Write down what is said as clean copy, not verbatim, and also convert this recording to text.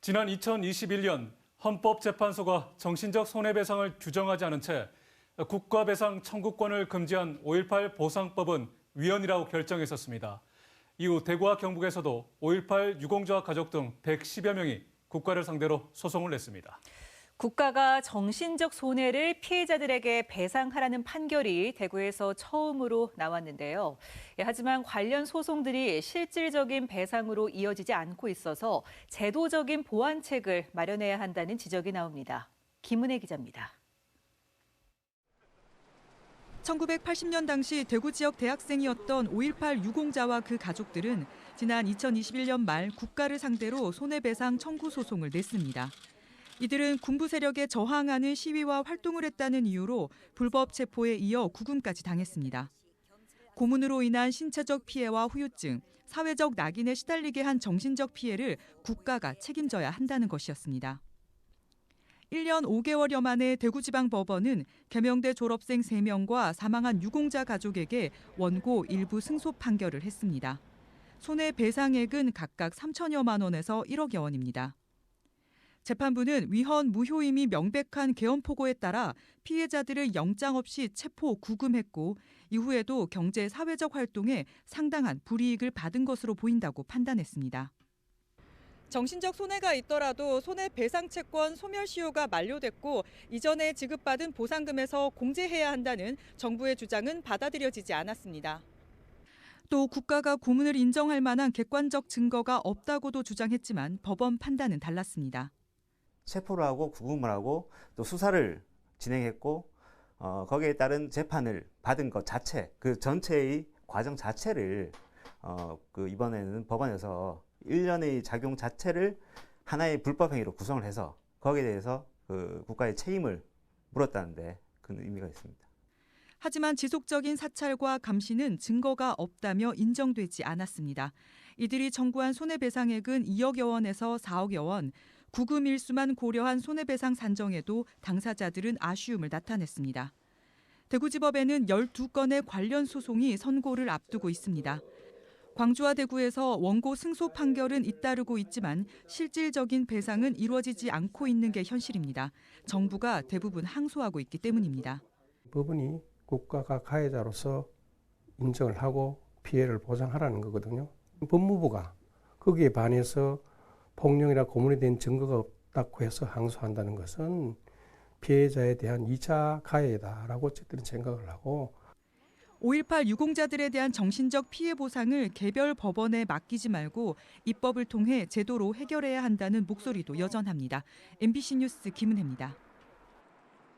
지난 2021년 헌법재판소가 정신적 손해배상을 규정하지 않은 채 국가배상 청구권을 금지한 5.18 보상법은 위헌이라고 결정했었습니다. 이후 대구와 경북에서도 5.18 유공자와 가족 등 110여 명이 국가를 상대로 소송을 냈습니다. 국가가 정신적 손해를 피해자들에게 배상하라는 판결이 대구에서 처음으로 나왔는데요. 하지만 관련 소송들이 실질적인 배상으로 이어지지 않고 있어서 제도적인 보완책을 마련해야 한다는 지적이 나옵니다. 김은혜 기자입니다. 1980년 당시 대구 지역 대학생이었던 5.18 유공자와 그 가족들은 지난 2021년 말 국가를 상대로 손해배상 청구 소송을 냈습니다. 이들은 군부 세력에 저항하는 시위와 활동을 했다는 이유로 불법 체포에 이어 구금까지 당했습니다. 고문으로 인한 신체적 피해와 후유증, 사회적 낙인에 시달리게 한 정신적 피해를 국가가 책임져야 한다는 것이었습니다. 1년 5개월여 만에 대구지방법원은 개명대 졸업생 3명과 사망한 유공자 가족에게 원고 일부 승소 판결을 했습니다. 손해배상액은 각각 3천여만 원에서 1억여 원입니다. 재판부는 위헌 무효임이 명백한 개헌포고에 따라 피해자들을 영장 없이 체포, 구금했고 이후에도 경제 사회적 활동에 상당한 불이익을 받은 것으로 보인다고 판단했습니다. 정신적 손해가 있더라도 손해배상 채권 소멸시효가 만료됐고 이전에 지급받은 보상금에서 공제해야 한다는 정부의 주장은 받아들여지지 않았습니다. 또 국가가 고문을 인정할 만한 객관적 증거가 없다고도 주장했지만 법원 판단은 달랐습니다. 체포를 하고 구금을 하고 또 수사를 진행했고 거기에 따른 재판을 받은 것 자체, 그 전체의 과정 자체를 이번에는 법원에서 1년의 작용 자체를 하나의 불법 행위로 구성을 해서 거기에 대해서 국가의 책임을 물었다는데 그 의미가 있습니다. 하지만 지속적인 사찰과 감시는 증거가 없다며 인정되지 않았습니다. 이들이 청구한 손해배상액은 2억여 원에서 4억여 원, 구금 일수만 고려한 손해배상 산정에도 당사자들은 아쉬움을 나타냈습니다. 대구지법에는 12건의 관련 소송이 선고를 앞두고 있습니다. 광주와 대구에서 원고 승소 판결은 잇따르고 있지만 실질적인 배상은 이루어지지 않고 있는 게 현실입니다. 정부가 대부분 항소하고 있기 때문입니다. 법원이 국가가 가해자로서 인정을 하고 피해를 보상하라는 거거든요. 법무부가 거기에 반해서 폭력이나 고문에 대한 증거가 없다고 해서 항소한다는 것은 피해자에 대한 2차 가해다라고 저희들은 생각을 하고 5.18 유공자들에 대한 정신적 피해 보상을 개별 법원에 맡기지 말고 입법을 통해 제도로 해결해야 한다는 목소리도 여전합니다. MBC 뉴스 김은혜입니다.